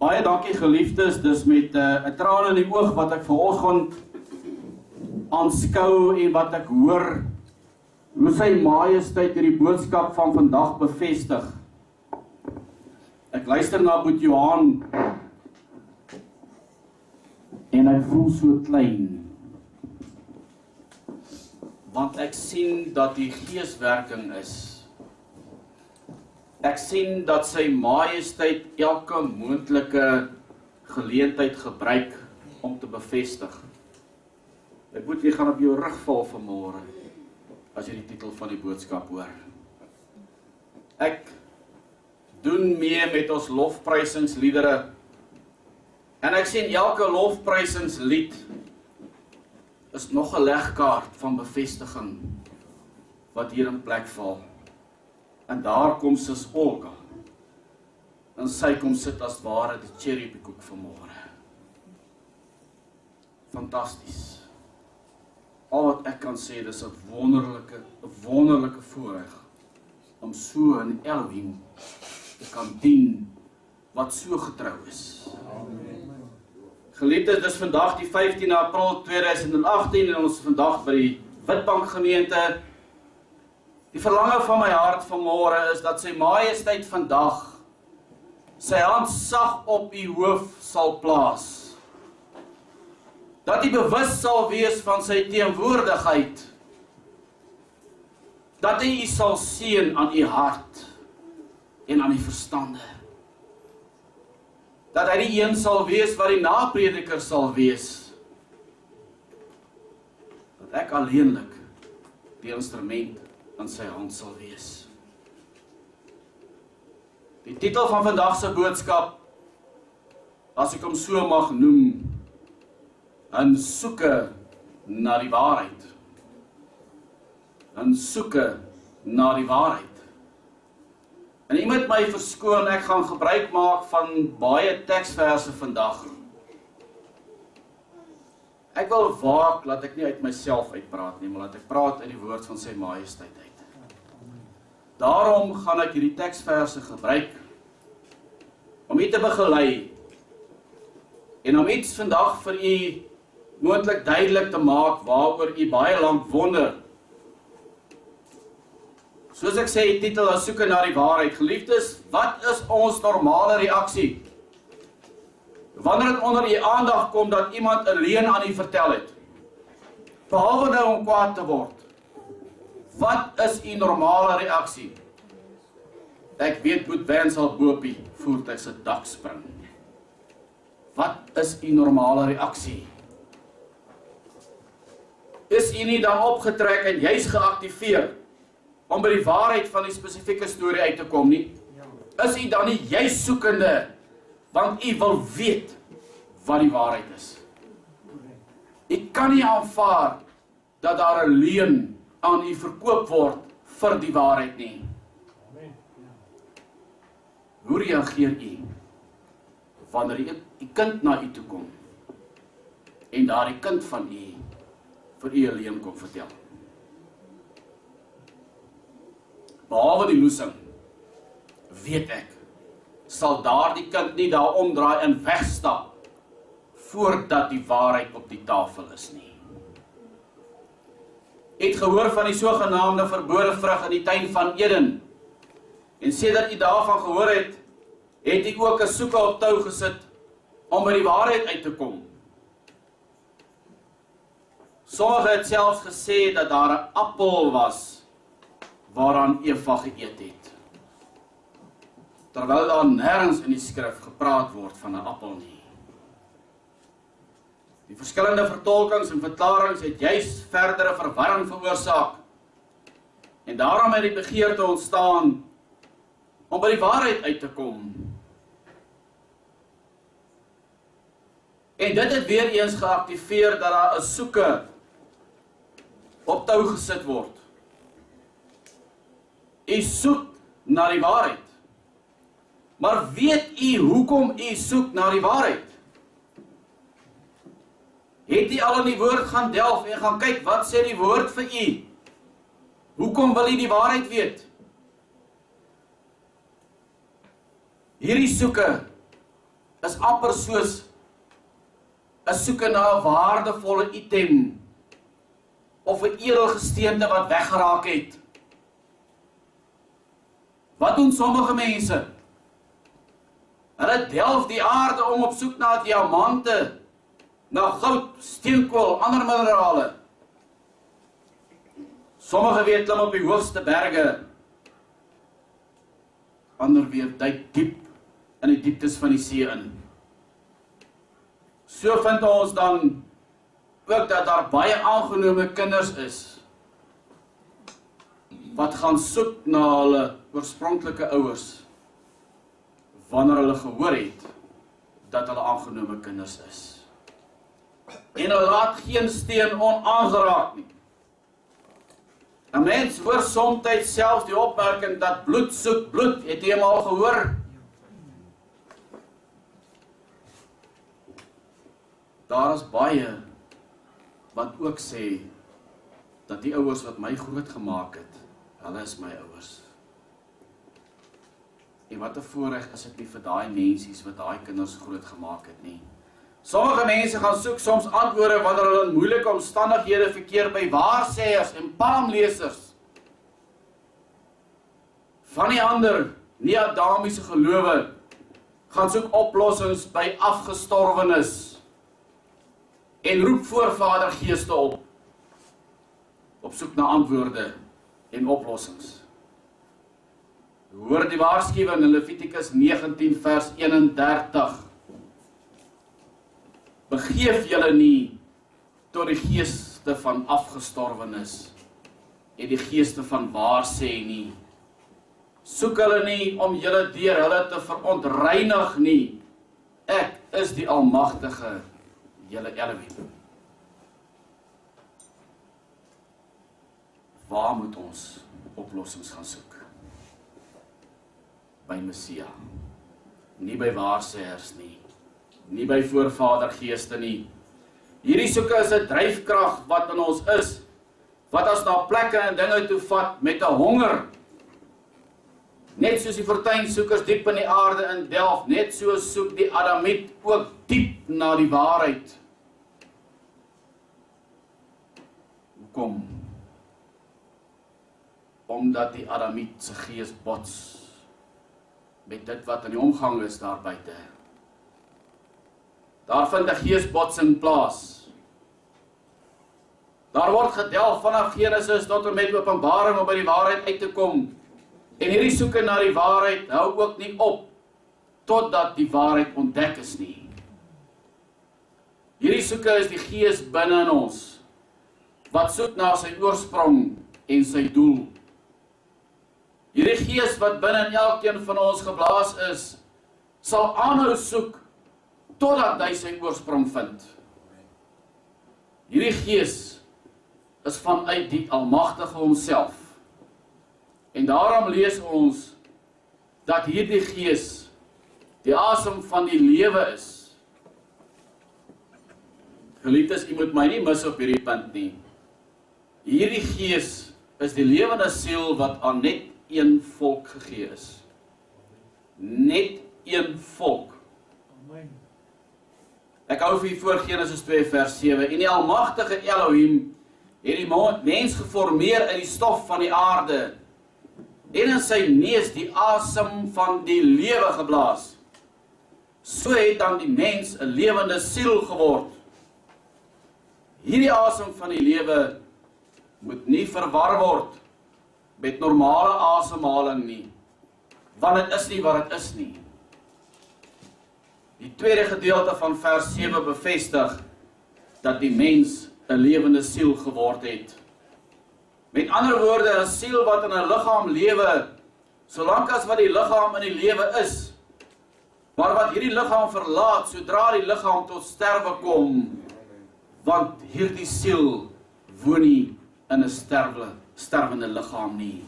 Baie dankie geliefdes, dis met 'n traan in die oog wat ek vanoggend aanskou en wat ek hoor hoe sy majesteit hierdie boodskap van vandag bevestig. Ek luister na Boet Johan en ek voel so klein, want ek sien dat die geeswerking is. Ek sien dat sy majesteit elke moontlike geleentheid gebruik om te bevestig. Ek moet jy gaan op jou rug val vanmôre as jy die titel van die boodskap hoor. Ek doen mee met ons lofprysingsliedere en ek sien elke lofprysingslied is nog 'n legkaart van bevestiging wat hier in plek val. En daar kom sis Olga. En sy kom sit as ware die cherry op die koek vanmôre. Fantasties. Al wat ek kan sê, dis 'n wonderlike voorreg om so 'n Elohim te kan dien wat so getrou is. Geliefdes, dis vandag die 15 April 2018 en ons is vandag by die Witbank gemeente. Die verlange van my hart vanmôre is dat sy majesteit vandag sy hand sag op u hoof sal plaas. Dat u bewus sal wees van sy teenwoordigheid. Dat hy u sal seën aan u hart en aan u verstande. Dat hy die een sal wees wat die naprediker sal wees. Dat ek alleenlik die instrument in sy hand sal wees. Die titel van vandag se boodskap, as ek hom so mag noem, 'n soeke na die waarheid. 'n soeke na die waarheid. En u moet my verskoon, ek gaan gebruik maak van baie teksverse vandag. Ek wil waak, laat ek nie uit myself uitpraat nie, maar laat ek praat uit die woord van sy majesteit uit. Daarom gaan ek hierdie teksverse gebruik om u te begelei en om iets vandag vir u moontlik duidelik te maak waaroor u baie lank wonder. Soos ek sê, die titel is soeke na die waarheid. Geliefdes, wat is ons normale reaksie wanneer dit onder u aandag kom dat iemand 'n leuen aan u vertel het, behalwe nou om kwaad te word? Wat is u normale reaksie? Ek weet Witbank sal bo op die voertuig se dak spring. Wat is u normale reaksie? Is u nie dan opgetrek en juis geaktiveer om by die waarheid van die spesifieke storie uit te kom nie? Is u dan nie juis soekende, want u wil weet wat die waarheid is? U kan nie aanvaar dat daar 'n leuen aan u verkoop word vir die waarheid nie. Hoe reageer u wanneer u kind na u toe kom en daardie kind van u vir u 'n leuen kom vertel? Behalwe die loosing, weet ek, sal daardie kind nie daar omdraai en wegstap voordat die waarheid op die tafel is nie. Het gehoor van die sogenaamde verbode vrug in die tuin van Eden. En sedert u daarvan gehoor het, het u ook 'n soeke op tou gesit om by die waarheid uit te kom. Sommige het selfs gesê dat daar 'n appel was waaraan Eva geëet het. Terwyl daar nêrens in die skrif gepraat word van 'n appel nie. Die verskillende vertolkings en verklaringe het juis verdere verwarring veroorsaak. En daarom het die begeerte ontstaan om by die waarheid uit te kom. En dit het weer eens geaktiveer dat daar 'n soeke op tou gesit word. U soek na die waarheid. Maar weet u hoekom u soek na die waarheid? Het u al in die woord gaan delf en gaan kyk wat sê die woord vir u? Hoekom wil u die waarheid weet? Hierdie soeke is amper soos 'n soeke na 'n waardevolle item of 'n edelgesteente wat weggeraak het. Wat doen sommige mense? Hulle delf die aarde op soek na diamante, na goud, steenkool, ander minerale. Sommige weer klim op die hoogste berge, ander weer duik diep in die dieptes van die see in. So vind ons dan ook dat daar baie aangenome kinders is, wat gaan soek na hulle oorspronklike ouers, wanneer hulle gehoor het, dat hulle aangenome kinders is. En hulle laat geen steen onaangeraak nie. 'n Mens hoor soms selfs die opmerking dat bloed soek bloed. Het jy hom al gehoor? Daar is baie wat ook sê dat die ouers wat my groot gemaak het, hulle is my ouers. En wat 'n voorreg is dit nie vir daai mensies wat daai kinders groot gemaak het nie. Sommige mense gaan soek soms antwoorde wanneer hulle in moeilike omstandighede verkeer by waarsêers en palmlesers. Van die ander, nie-adamiese gelowe, gaan soek oplossings by afgestorwenes en roep voorvadergeeste op soek na antwoorde en oplossings. Hoor die waarskuwing in Levitikus 19 vers 31. Begeef julle nie tot die geeste van afgestorwenes en die geeste van waarsê nie. Soek hulle nie om julle deur hulle te verontreinig nie. Ek is die Almagtige, julle Elohim. Waar moet ons oplossings gaan soek? By Messia. Nie by waarsêers nie. Nie by voorvadergeeste nie. Hierdie soeke is 'n dryfkrag wat in ons is, wat ons na plekke en dinge toe vat met 'n honger. Net soos die fortuinsoekers diep in die aarde in delf, net so soek die Adamiet ook diep na die waarheid. Hoekom? Omdat die Adamiet se gees bots met dit wat in die omgang is daar buite. Daar vind 'n geesbotsing plaas. Daar word gedelf vanaf Genesis tot en met Openbaring om by die waarheid uit te kom. En hierdie soeke na die waarheid hou ook nie op totdat die waarheid ontdek is nie. Hierdie soeke is die gees binne in ons wat soek na sy oorsprong en sy doel. Hierdie gees wat binne in elkeen van ons geblaas is, sal aanhou soek totdat hy sy oorsprong vind. Hierdie gees is vanuit die Almagtige homself. En daarom lees ons dat hierdie gees die asem van die lewe is. Geliefdes, u moet my nie mis op hierdie punt nie. Hierdie gees is die lewende siel wat aan net een volk gegee is. Net een volk. Amen. Ek hou vir u voor Genesis 2 vers 7. En die Almagtige Elohim het die mens geformeer uit die stof van die aarde en in sy neus die asem van die lewe geblaas. So het dan die mens 'n lewende siel geword. Hierdie asem van die lewe moet nie verwar word met normale asemhaling nie, want dit is nie wat dit is nie. Die tweede gedeelte van vers 7 bevestig dat die mens 'n lewende siel geword het. Met ander woorde, 'n siel wat in 'n liggaam lewe, solank as wat die liggaam in die lewe is, maar wat hierdie liggaam verlaat, sodra die liggaam tot sterwe kom, want hierdie siel woon nie in 'n sterwende liggaam nie.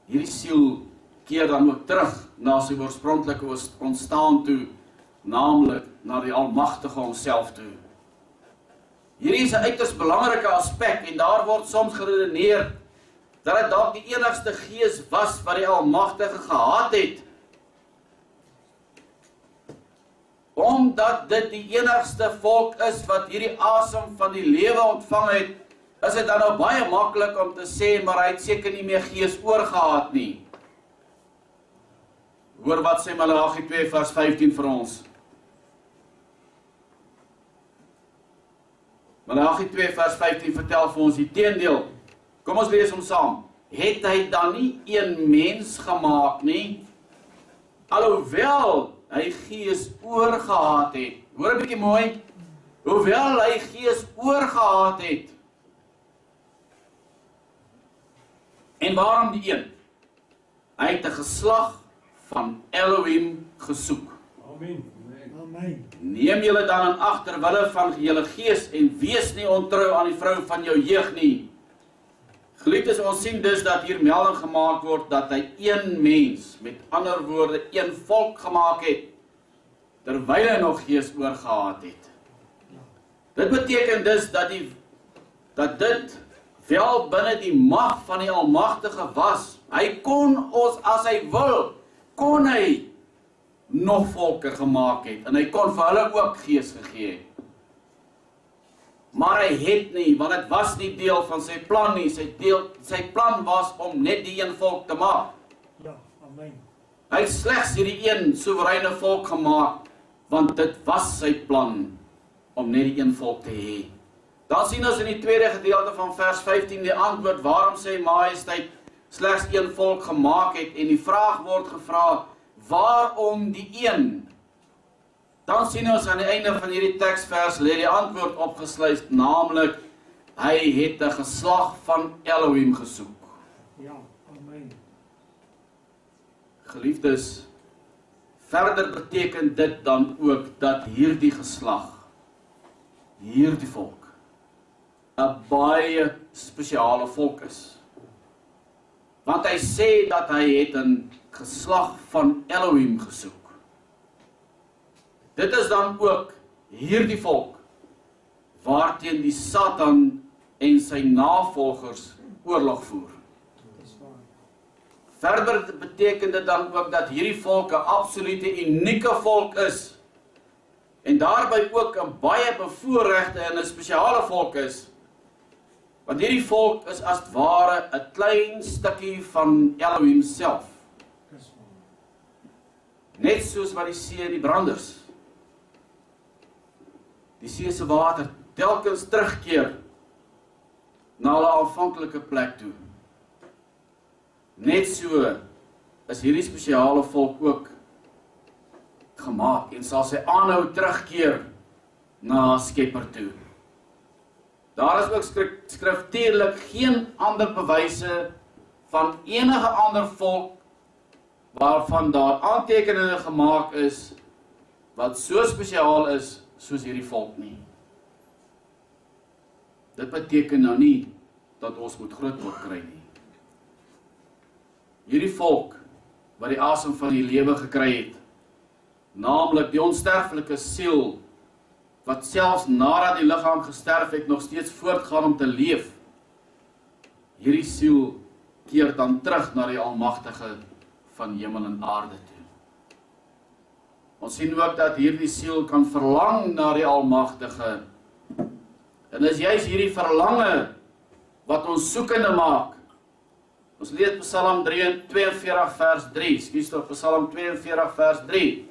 Hierdie siel keer dan ook terug na sy oorspronklike ontstaan toe, naamlik na die Almagtige homself toe. Hierdie is 'n uiters belangrike aspek en daar word soms geredeneer dat dit dalk die enigste gees was wat die Almagtige gehad het. Omdat dit die enigste volk is wat hierdie asem van die lewe ontvang het, is dit dan nou baie maklik om te sê, maar hy het seker nie meer gees oorgehad nie. Hoor wat sê Malagi 2 vers 15 vir ons. Malagi 2 vers 15 vertel vir ons die teendeel. Kom ons lees hom saam. Het hy dan nie een mens gemaak nie, alhoewel hy gees oorgehad het. Hoor 'n bietjie mooi. Hoewel hy gees oorgehad het. En waarom die een? Hy het 'n geslag van Elohim gesoek. Amen. Amen. Neem julle dan in ag ter wille van julle gees en wees nie ontrou aan die vrou van jou jeug nie. Geliefdes, ons sien dus dat hier melding gemaak word dat hy een mens, met ander woorde, een volk gemaak het, terwyl hy nog gees oorgehad het. Dit beteken dus dat dit wel binne die mag van die Almagtige was. Hy kon ons, as hy wil, kon hy nog volke gemaak het, en hy kon vir hulle ook gees gegee het. Maar hy het nie, want dit was nie deel van sy plan nie. Sy plan was om net die een volk te maak. Ja, amen. Hy het slegs hierdie een soewereine volk gemaak, want dit was sy plan om net die een volk te hê. Dan sien ons in die tweede gedeelte van vers 15 die antwoord waarom sy majesteit slegs een volk gemaak het, en die vraag word gevra, waarom die een? Dan sien ons aan die einde van hierdie teksvers lê die antwoord opgesluit, naamlik hy het 'n geslag van Elohim gesoek. Ja, amen. Geliefdes, verder beteken dit dan ook dat hierdie geslag, hierdie volk, 'n baie spesiale volk is. Want hy sê dat hy het 'n geslag van Elohim gesoek. Dit is dan ook hierdie volk waarteen die Satan en sy navolgers oorlog voer. Dis waar. Verder beteken dit dan ook dat hierdie volk 'n absolute unieke volk is, en daarby ook 'n baie bevoorregte en 'n spesiale volk is, want hierdie volk is as ware 'n klein stukkie van Elohim self. Dis waar. Net soos wat die see die branders, die see se water telkens terugkeer na hulle aanvanklike plek toe. Net so is hierdie spesiale volk ook gemaak en sal sy aanhou terugkeer na haar Skepper toe. Daar is ook skriftuurlik geen ander bewyse van enige ander volk waarvan daar aantekeninge gemaak is wat so spesiaal is soos hierdie volk nie. Dit beteken nou nie dat ons moet groot word kry nie. Hierdie volk wat die asem van die lewe gekry het, naamlik die onsterflike siel, wat selfs nadat die liggaam gesterf het, nog steeds voortgaan om te leef. Hierdie siel keer dan terug na die Almagtige van hemel en aarde toe. Ons sien ook dat hierdie siel kan verlang na die Almagtige. En is juist hierdie verlange wat ons soekende maak. Ons lees Psalm 42 vers 3, Psalm 42 vers 3.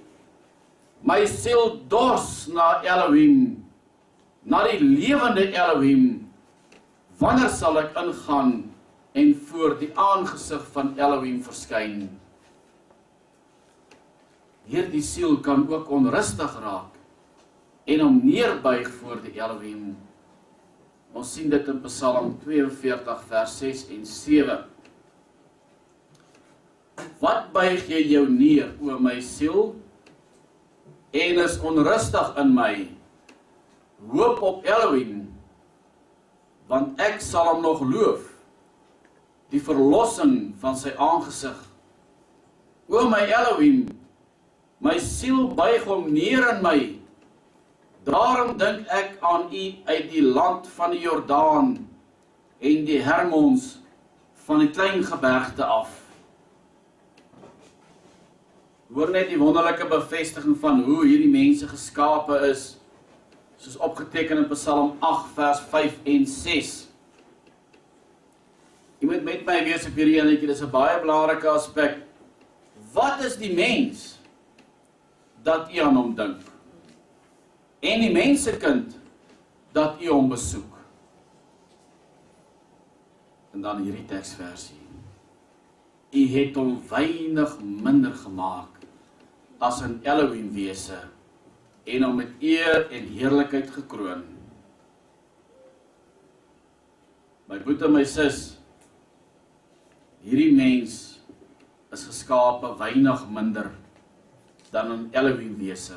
My siel dors na Elohim, na die lewende Elohim. Wanneer sal ek ingaan en voor die aangesig van Elohim verskyn? Hierdie siel kan ook onrustig raak en hom neerbuig voor die Elohim. Ons sien dit in Psalm 42 vers 6 en 7. Wat buig jy jou neer, o my siel, en is onrustig in my? Hoop op Elohim, want ek sal hom nog loof, die verlossing van sy aangesig. O my Elohim, my siel buig hom neer in my. Daarom dink ek aan u uit die land van die Jordaan en die Hermons van die klein gebergte af. Hoor net die wonderlike bevestiging van hoe hierdie mense geskape is, soos opgeteken in Psalm 8 vers 5 en 6. Jy moet met my wees op hierdie enetjie, dis 'n baie belangrike aspek. Wat is die mens dat u aan hom dink? En die mensekind dat u hom besoek? En dan hierdie teksversie. U het hom weinig minder gemaak as 'n Elohim wese en hom met eer en heerlikheid gekroon. My broer en my sis, hierdie mens is geskape weinig minder dan 'n Elohim wese.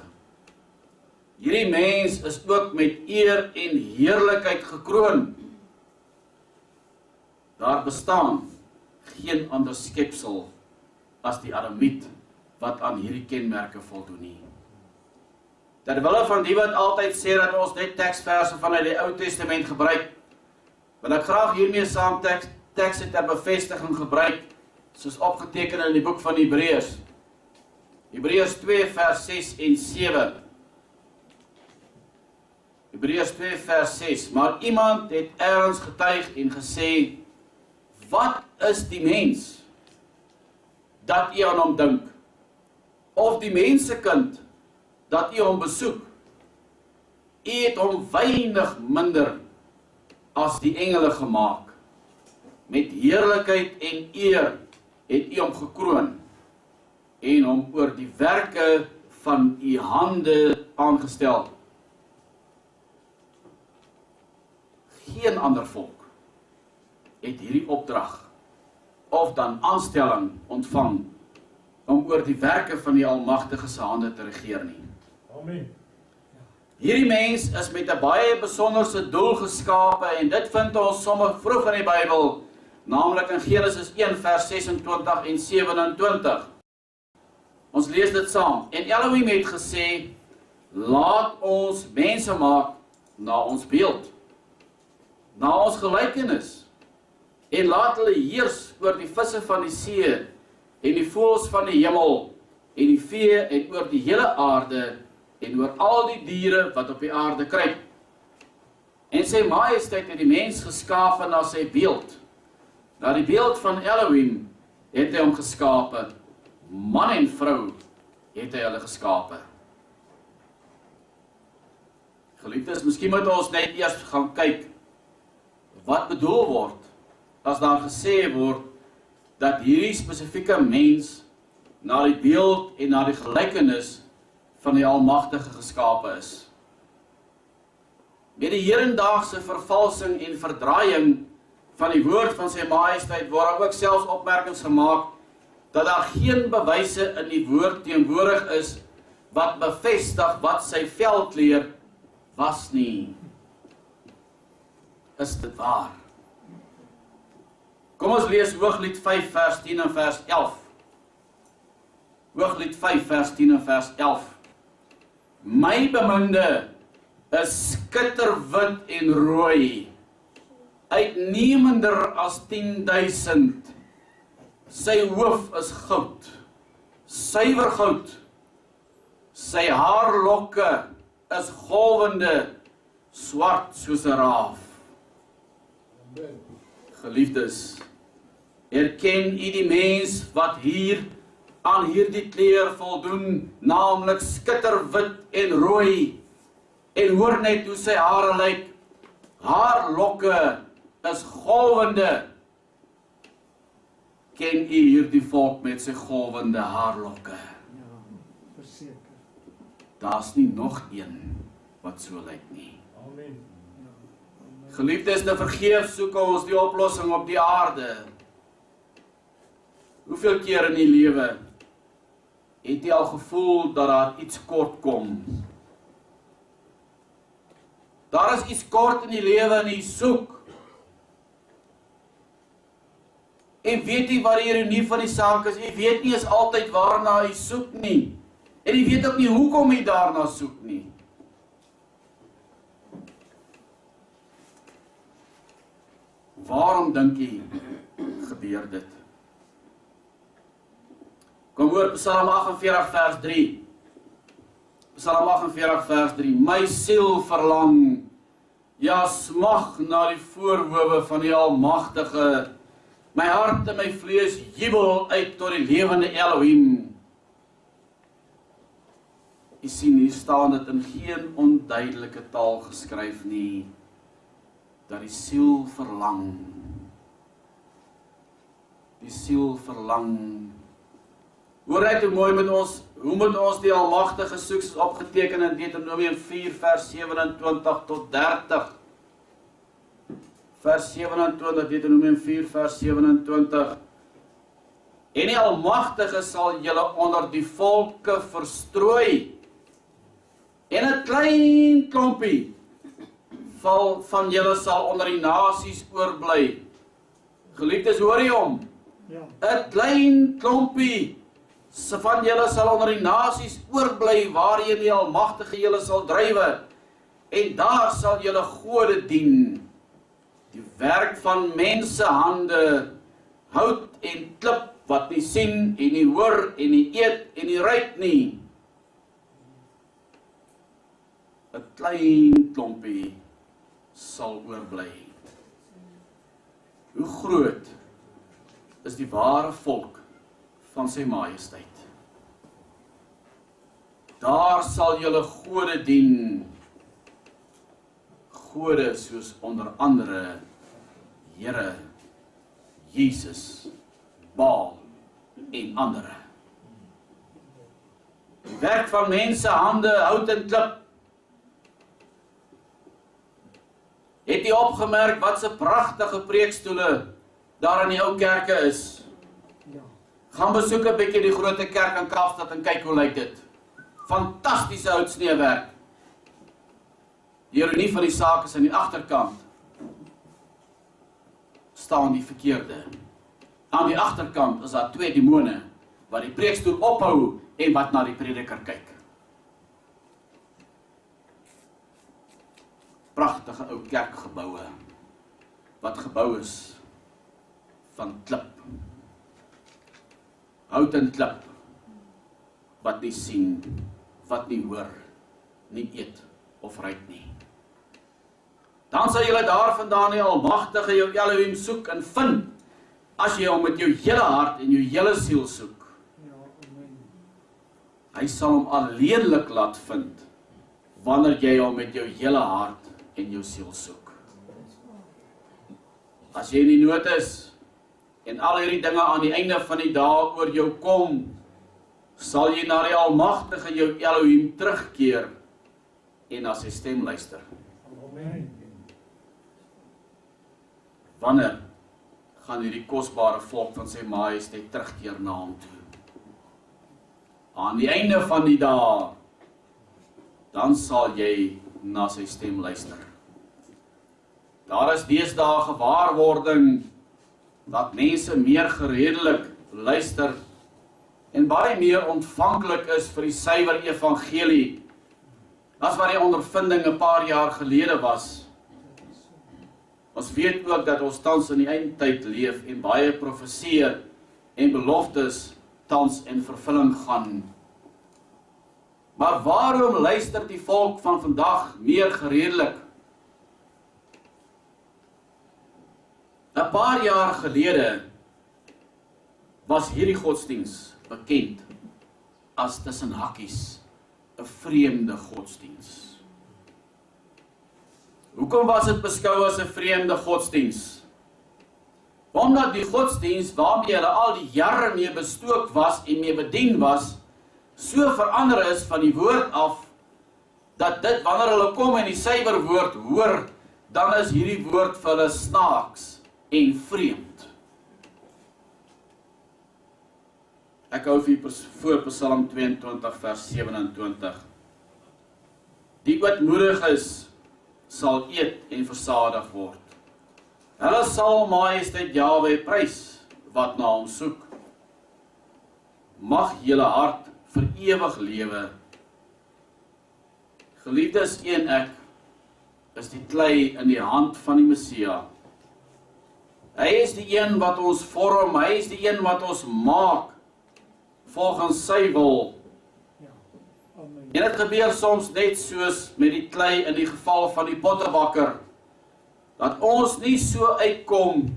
Hierdie mens is ook met eer en heerlikheid gekroon. Daar bestaan geen ander skepsel as die Adamiet wat aan hierdie kenmerke voldoen nie. Terwille van die wat altyd sê dat ons net teksverse vanuit die Ou Testament gebruik, wil ek graag hiermee saam tekste ter bevestiging gebruik, soos opgeteken in die boek van Hebreërs. Hebreërs 2 vers 6 en 7. Hebreërs 2 vers 6. Maar iemand het ergens getuig en gesê, wat is die mens dat u aan hom dink? Of die mensekind dat u hom besoek? U het hom weinig minder as die engele gemaak. Met heerlikheid en eer het u hom gekroon en hom oor die werke van u hande aangestel. Geen ander volk het hierdie opdrag of dan aanstelling ontvang om oor die werke van die Almagtige se hande te regeer nie. Amen. Hierdie mens is met 'n baie besonderse doel geskape en dit vind ons sommer vroeg in die Bybel, naamlik in Genesis 1 vers 26 en 27. Ons lees dit saam. En Elohim het gesê, laat ons mense maak na ons beeld, na ons gelykenis, en laat hulle heers oor die visse van die see, en die voëls van die hemel, en die vee, en oor die hele aarde, en oor al die diere wat op die aarde kruip. En sy majesteit het die mens geskape na sy beeld. Na die beeld van Elohim het hy hom geskape. Man en vrou het hy hulle geskape. Geliefdes, miskien moet ons net eers gaan kyk wat bedoel word as daar gesê word dat hierdie spesifieke mens na die beeld en na die gelykenis van die Almagtige geskape is. Met die hedendaagse vervalsing en verdraaiing van die woord van sy majesteit word ook selfs opmerkings gemaak dat daar geen bewyse in die woord teenwoordig is wat bevestig wat sy veldleer was nie. Is dit waar? Kom ons lees Hooglied 5 vers 10 en vers 11. Hooglied 5 vers 10 en vers 11. My beminde is skitterwit en rooi, uitnemender as 10.000. Sy hoof is goud, suiwer goud. Sy haarlokke is golwende, swart soos 'n raaf. Geliefdes, erken u die mens wat hier aan hierdie kleur voldoen, naamlik skitterwit en rooi, en hoor net hoe sy hare lyk. Haar lokke is golwende. Ken u hierdie volk met sy golwende haarlokke? Ja, verseker. Daar's nie nog een wat so lyk nie. Amen. Ja, amen. Geliefdes, te vergeef soek ons die oplossing op die aarde. Hoeveel keer in die lewe het jy al gevoel dat daar iets kort kom? Daar is iets kort in die lewe en jy soek. En weet jy wat die ironie van die saak is? Jy weet nie is altyd waarna jy soek nie. En jy weet ook nie hoekom jy daarna soek nie. Waarom dink jy gebeur dit? Kom hoor Psalm 48 vers 3. Psalm 48 vers 3. My siel verlang, ja smag na die voorhoewe van die Almagtige. My hart en my vlees jubel uit tot die lewende Elohim. Jy sien, hier staan dit in geen onduidelike taal geskryf nie, dat die siel verlang. Die siel verlang. Hoor uit hoe mooi hoe moet ons die Almagtige soek, soos opgeteken in Deuteronomium 4 vers 27 tot 30. Vers 27, Deuteronomium 4 vers 27. En die Almagtige sal julle onder die volke verstrooi, en 'n klein klompie van julle sal onder die nasies oorbly. Geliefdes, hoor jy hom? Ja. 'n klein klompie van julle sal onder die nasies oorbly, waarheen die Almagtige julle sal drywe, en daar sal julle gode dien, die werk van mense hande, hout en klip, wat nie sien, en nie hoor, en nie eet, en nie ruik nie. 'n klein klompie sal oorbly. Hoe groot is die ware volk van sy majesteit? Daar sal julle gode dien, gode soos onder andere Here, Jesus, Baal en andere. Die werk van mense hande, hout en klip. Het jy opgemerk wat se pragtige preekstoele daar in die ou kerke is? Ja. Gaan besoek 'n bietjie die groot kerk in Kaapstad en kyk hoe lyk dit. Fantastiese houtsneewerk. Die ironie van die saak is aan die agterkant staan die verkeerde. Aan die agterkant is daar 2 demone wat die preekstoel ophou en wat na die prediker kyk. Pragtige ou kerkgeboue wat gebou is van klip. Hout en klip wat nie sien, wat nie hoor, nie eet of ruik nie. Dan sal julle daar vandaan die Almagtige jou Elohim soek en vind, as jy hom met jou hele hart en jou hele siel soek. Ja, amen. Hy sal hom alleenlik laat vind, wanneer jy hom met jou hele hart en jou siel soek. As jy in die nood is, en al hierdie dinge aan die einde van die dae oor jou kom, sal jy na die Almagtige jou Elohim terugkeer, en na sy stem luister. Amen. Wanneer gaan hierdie kosbare volk van sy majesteit terugkeer na hom toe? Aan die einde van die dae, dan sal jy na sy stem luister. Daar is deesdae gewaarwording dat mense meer geredelik luister en baie meer ontvanklik is vir die suiwer evangelie as wat die ondervinding 'n paar jaar gelede was. Ons weet ook dat ons tans in die eindtyd leef en baie profesieë en beloftes tans in vervulling gaan. Maar waarom luister die volk van vandag meer geredelik? 'n Paar jaar gelede was hierdie godsdiens bekend as tussen hakkies 'n vreemde godsdiens. Hoekom was dit beskou as 'n vreemde godsdiens? Omdat die godsdiens waarmee hulle al die jare mee bestook was en mee bedien was, so verander is van die woord af, dat dit wanneer hulle kom en die suiwer woord hoor, dan is hierdie woord vir hulle snaaks en vreemd. Ek hou vir voor Psalm 22 vers 27. Die ootmoedig is, sal eet en versadig word. Hulle sal majesteit Jahwe prys, wat na hom soek. Mag julle hart vir ewig lewe. Geliefdes, ek is die klei in die hand van die Messia. Hy is die een wat ons vorm, hy is die een wat ons maak, volgens sy wil. Ja. Amen. En dit gebeur soms net soos met die klei in die geval van die pottebakker, dat ons nie so uitkom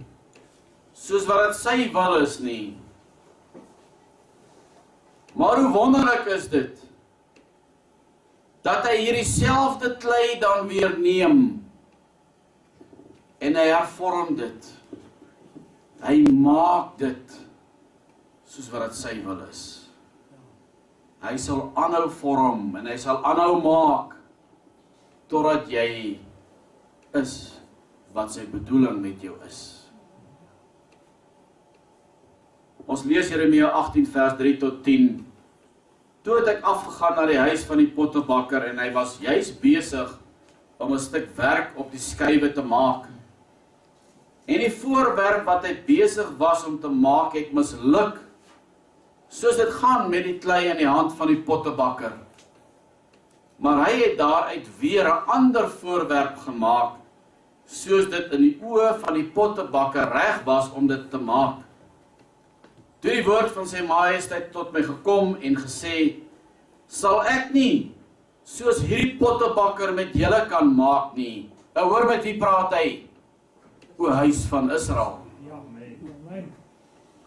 soos wat dit sy wil is nie. Maar hoe wonderlik is dit, dat hy hierdie selfde klei dan weer neem, en hy hervorm dit. Hy maak dit, soos wat dit sy wil is. Hy sal aanhou vorm, en hy sal aanhou maak, totdat jy is, wat sy bedoeling met jou is. Ons lees Jeremia 18 vers 3 tot 10. Toe het ek afgegaan na die huis van die pottebakker en hy was juis besig om 'n stuk werk op die skywe te maak. En die voorwerp wat hy besig was om te maak het misluk, soos dit gaan met die klei in die hand van die pottebakker. Maar hy het daaruit weer 'n ander voorwerp gemaak, soos dit in die oë van die pottebakker reg was om dit te maak. Toe die woord van sy majesteit tot my gekom en gesê, sal ek nie soos hierdie pottebakker met julle kan maak nie. Nou hoor met wie praat hy? O huis van Israel. Ja, amen.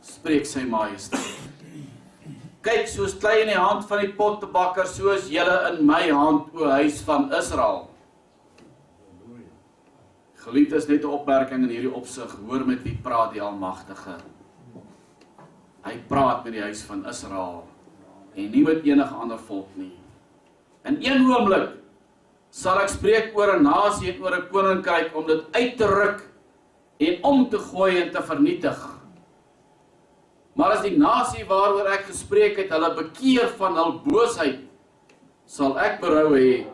Spreek sy majesteit. Kyk, soos klei in die hand van die pottebakker, soos julle in my hand, o huis van Israel. Geliefdes, net 'n opmerking in hierdie opsig, hoor met wie praat die Almagtige. Hy praat met die huis van Israel en nie met enige ander volk nie. In een oomblik sal ek spreek oor 'n nasie en oor 'n koninkryk om dit uit te ruk en om te gooi en te vernietig. Maar as die nasie waaroor ek gespreek het, hulle bekeer van hul boosheid, sal ek berou hê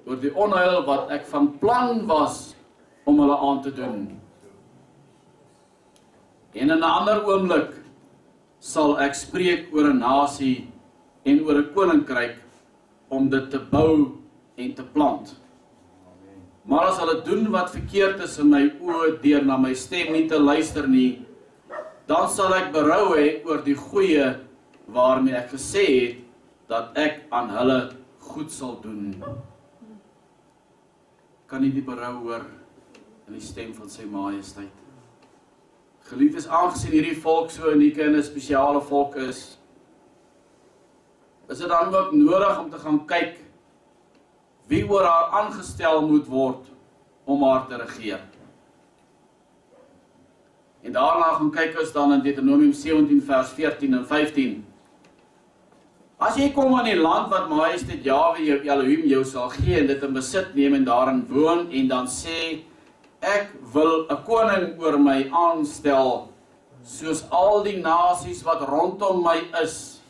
oor die onheil wat ek van plan was om hulle aan te doen. En in 'n ander oomblik sal ek spreek oor 'n nasie en oor 'n koninkryk om dit te bou en te plant. Maar as hulle doen wat verkeerd is in my oë deur na my stem nie te luister nie, dan sal ek berou hê oor die goeie waarmee ek gesê het dat ek aan hulle goed sal doen. Kan nie die berou hoor in die stem van sy majesteit? Geliefdes, aangesien hierdie volk so unieke en 'n spesiale volk is dit dan ook nodig om te gaan kyk wie oor haar aangestel moet word om haar te regeer. En daarna gaan kyk ons dan in Deuteronomium 17 vers 14 en 15. As jy kom in die land wat Majesteit Jahwe jou Elohim jou sal gee en dit in besit neem en daarin woon en dan sê, ek wil 'n koning oor my aanstel, soos al die nasies wat rondom my is,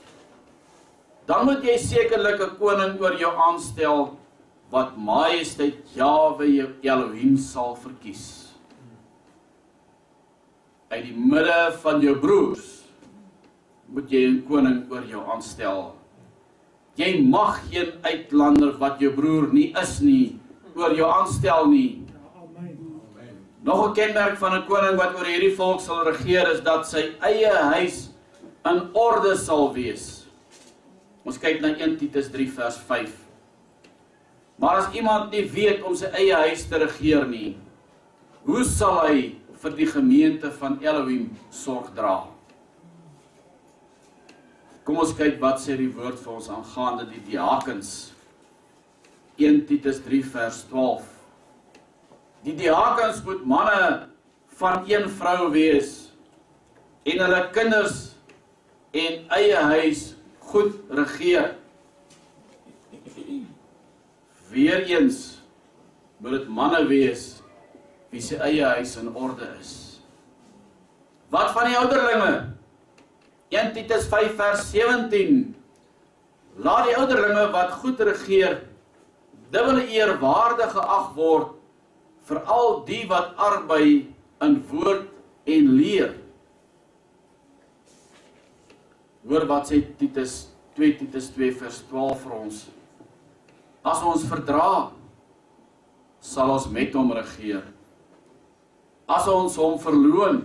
dan moet jy sekerlik 'n koning oor jou aanstel, wat Majesteit Jahwe jou Elohim sal verkies. Uit die midde van jou broers, moet jy 'n koning oor jou aanstel. Jy mag geen uitlander wat jou broer nie is nie, oor jou aanstel nie. Nog 'n kenmerk van 'n koning wat oor hierdie volk sal regeer is dat sy eie huis in orde sal wees. Ons kyk na 1 Titus 3 vers 5. Maar as iemand nie weet om sy eie huis te regeer nie, hoe sal hy vir die gemeente van Elohim sorg dra? Kom ons kyk wat sê die woord vir ons aangaande die diakens. 1 Titus 3 vers 12. Die diakens moet manne van een vrou wees en hulle kinders en eie huis goed regeer. Weereens moet dit manne wees wie sy eie huis in orde is. Wat van die ouderlinge? 1 Titus 5 vers 17. Laat die ouderlinge wat goed regeer dubbele eer waardig geag word, veral die wat arbei in woord en leer. Hoor wat sê 2 Titus 2 vers 12 vir ons. As ons verdra, sal ons met hom regeer. As ons hom verloon,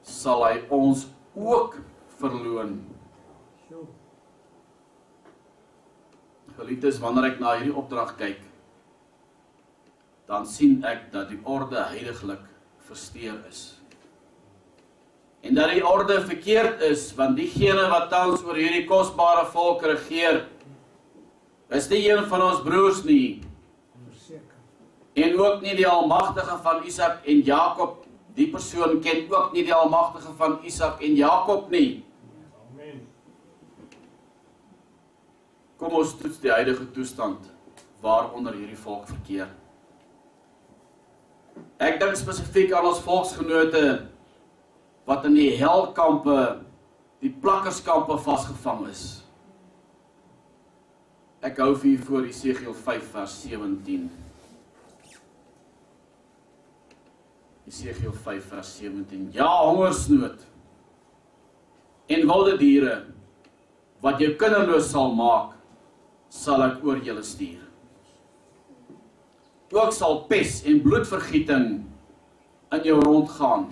sal hy ons ook verloon. Geliefdes, wanneer ek na hierdie opdrag kyk, dan sien ek dat die orde heiliglik versteur is. En dat die orde verkeerd is, want diegene wat tans oor hierdie kosbare volk regeer, is nie een van ons broers nie, Verseker. en ook nie die almagtige van Isak en Jakob. Die persoon ken ook nie die almagtige van Isak en Jakob nie. Amen. Kom ons toets die huidige toestand waaronder hierdie volk verkeer. Ek dink spesifiek aan ons volksgenote wat in die helkampe, die plakkerskampe vasgevang is. Ek hou vir voor Esegiel 5 vers 17. Esegiel 5 vers 17. Ja, hongersnood en wilde diere wat jou kinderloos sal maak, sal ek oor julle stuur. Ook sal pes en bloedvergieting in jou rondgaan,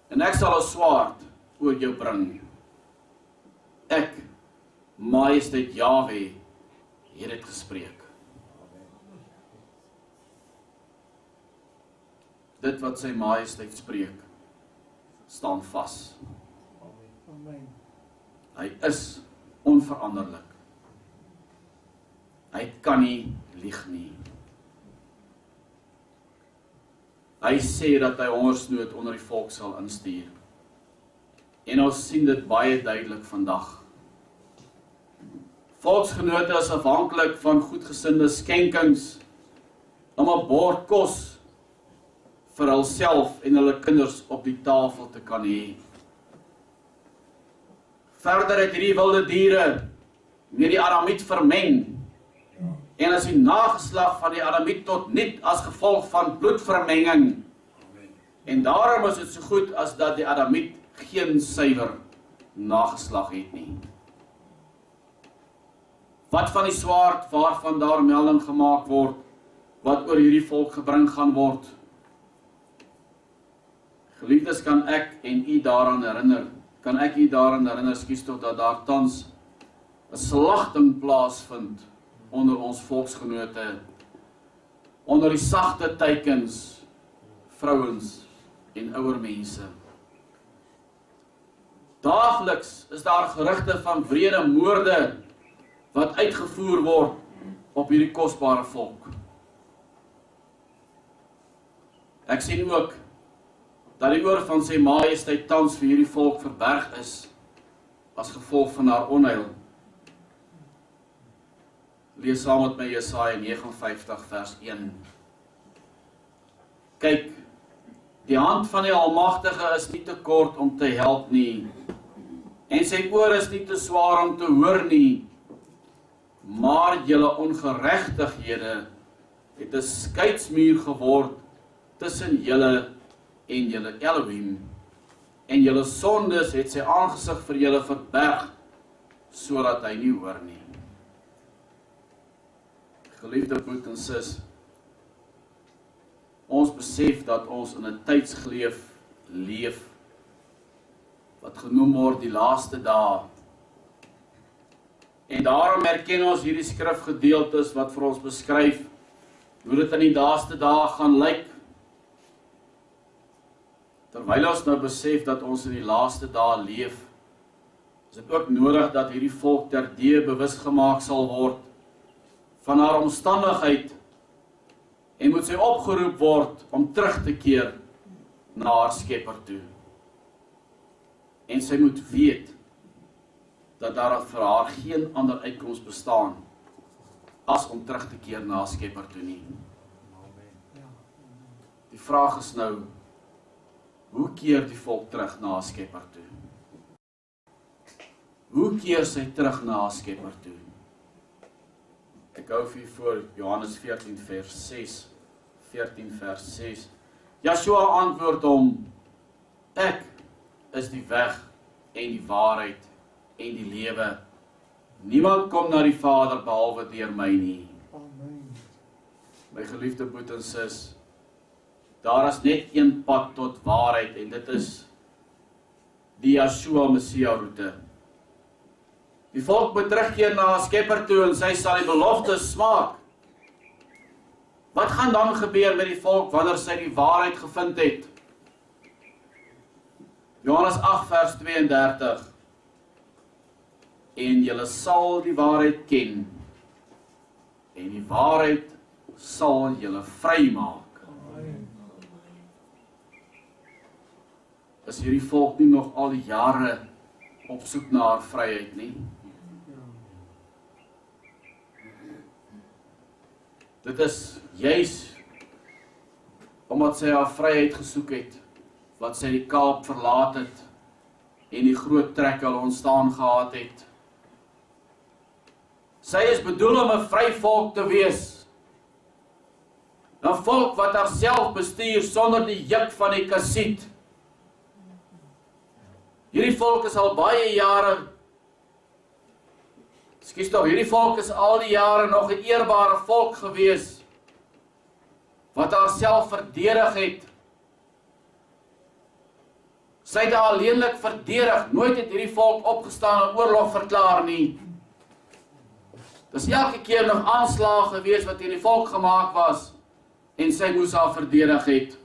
en ek sal 'n swaard oor jou bring. Ek, Majesteit Jahwe, het dit gespreek. Dit wat sy Majesteit spreek, staan vas. Amen. Hy is onveranderlik. Hy kan nie lieg nie. Hy sê dat hy hongersnood onder die volk sal instuur. En ons sien dit baie duidelik vandag. Volksgenote is afhanklik van goedgesinde skenkings om 'n bord kos vir hulself en hulle kinders op die tafel te kan hê. Verder het hierdie wilde diere met die Adamiet vermeng, en as die nageslag van die Adamiet tot niet as gevolg van bloedvermenging. En daarom is dit so goed as dat die Adamiet geen suiwer nageslag het nie. Wat van die swaard waarvan daar melding gemaak word, wat oor hierdie volk gebring gaan word? Geliefdes, kan ek u daaraan herinner, skuis tog, dat daar tans 'n slagting plaasvind onder ons volksgenote, onder die sagte teikens, vrouens en ouer mense. Daagliks is daar gerugte van wrede moorde wat uitgevoer word op hierdie kosbare volk. Ek sien ook dat die oor van sy Majesteit tans vir hierdie volk verberg is as gevolg van haar onheil. Lees saam met my Jesaja 59 vers 1. Kyk, die hand van die Almagtige is nie te kort om te help nie, en sy oor is nie te swaar om te hoor nie, maar julle ongeregtighede het 'n skeidsmuur geword tussen julle en julle Elohim, en julle sondes het sy aangesig vir julle verberg, sodat hy nie hoor nie. Geliefde broer en sis, ons besef dat ons in 'n tydsgleef leef, wat genoem word die laaste dae. En daarom herken ons hierdie skrifgedeeltes wat vir ons beskryf hoe dit in die laaste dae gaan lyk. Terwyl ons nou besef dat ons in die laaste dae leef, is dit ook nodig dat hierdie volk terdee bewus gemaak sal word van haar omstandigheid, en moet sy opgeroep word om terug te keer na haar Skepper toe. En sy moet weet dat daar vir haar geen ander uitkoms bestaan as om terug te keer na haar Skepper toe nie. Die vraag is nou, hoe keer die volk terug na haar Skepper toe? Hoe keer sy terug na haar Skepper toe? Ek hou vir voor Johannes 14 vers 6. 14 vers 6. Yeshua antwoord hom, ek is die weg en die waarheid en die lewe. Niemand kom na die Vader behalwe deur my nie. Amen. My geliefde broer en sis, daar is net een pad tot waarheid, en dit is die Yeshua Messia roete. Die volk moet terugkeer na Skepper toe en sy sal die beloftes smaak. Wat gaan dan gebeur met die volk wanneer sy die waarheid gevind het? Johannes 8 vers 32. En julle sal die waarheid ken, en die waarheid sal julle vrymaak. Amen. Is hierdie volk nie nog al die jare op soek na haar vryheid nie? Dit is juis omdat sy haar vryheid gesoek het, wat sy die Kaap verlaat het en die groot trekke ontstaan gehad het. Sy is bedoel om 'n vry volk te wees. 'n Volk wat haarself bestuur sonder die juk van die kassiet. Hierdie volk is al baie jare, hierdie volk is al die jare nog 'n eerbare volk gewees, wat haarself verdedig het. Sy het haar alleenlik verdedig, nooit het hierdie volk opgestaan en oorlog verklaar nie. Dis elke keer nog aanslae gewees wat teen die volk gemaak was, en sy moes haar verdedig het.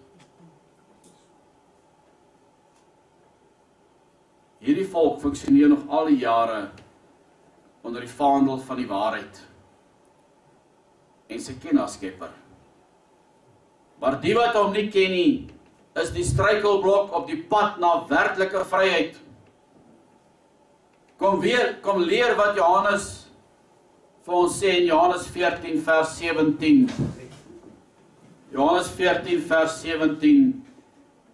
Hierdie volk funksioneer nog al die jare onder die vaandel van die waarheid. En sy ken haar Skepper. Maar die wat hom nie ken nie, is die struikelblok op die pad na werklike vryheid. Kom leer wat Johannes vir ons sê in Johannes 14 vers 17. Johannes 14 vers 17.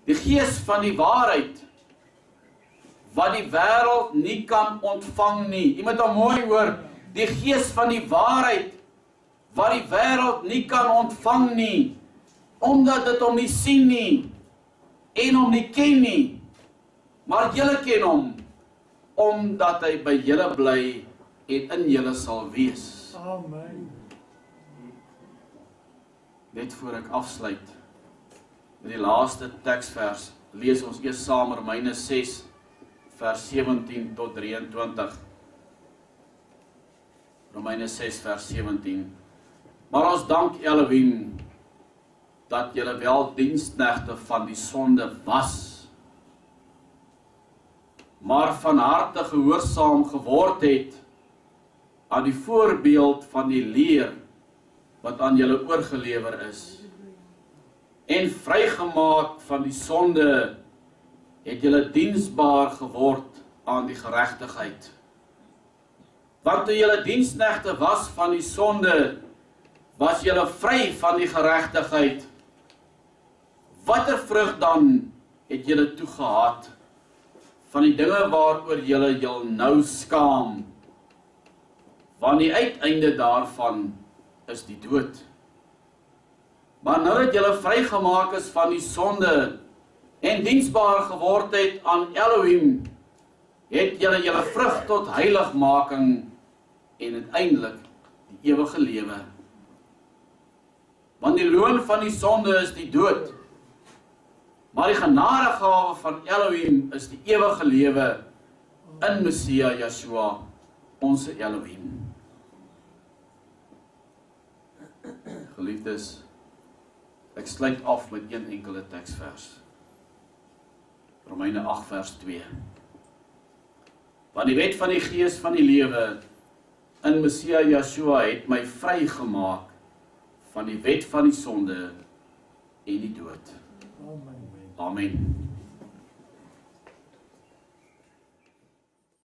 Die gees van die waarheid, wat die wêreld nie kan ontvang nie. Jy moet hom mooi hoor. Die gees van die waarheid, wat die wêreld nie kan ontvang nie, omdat dit hom nie sien nie, en hom nie ken nie, maar julle ken hom, omdat hy by julle bly en in julle sal wees. Amen. Net voor ek afsluit met die laaste teksvers, lees ons eers saam Romeine 6 vers 17 tot 23. Romeine 6 vers 17. Maar ons dank Elohim, dat julle wel diensknegte van die sonde was, maar van harte gehoorsaam geword het aan die voorbeeld van die leer wat aan julle oorgelewer is. En vrygemaak van die sonde het julle diensbaar geword aan die geregtigheid. Want toe julle diensknegte was van die sonde, was julle vry van die geregtigheid. Watter vrug dan het julle toegehad van die dinge waaroor julle jul nou skaam? Want die uiteinde daarvan is die dood. Maar nou dat julle vrygemaak is van die sonde en diensbaar geword het aan Elohim, het julle vrug tot heiligmaking en uiteindelik die ewige lewe. Want die loon van die sonde is die dood, maar die genadegawe van Elohim is die ewige lewe in Messia Yeshua, ons Elohim. Geliefdes, ek sluit af met een enkele teksvers. Romeine 8 vers 2. Want die wet van die gees van die lewe in Messia Yeshua het my vrygemaak van die wet van die sonde en die dood. Amen. Amen.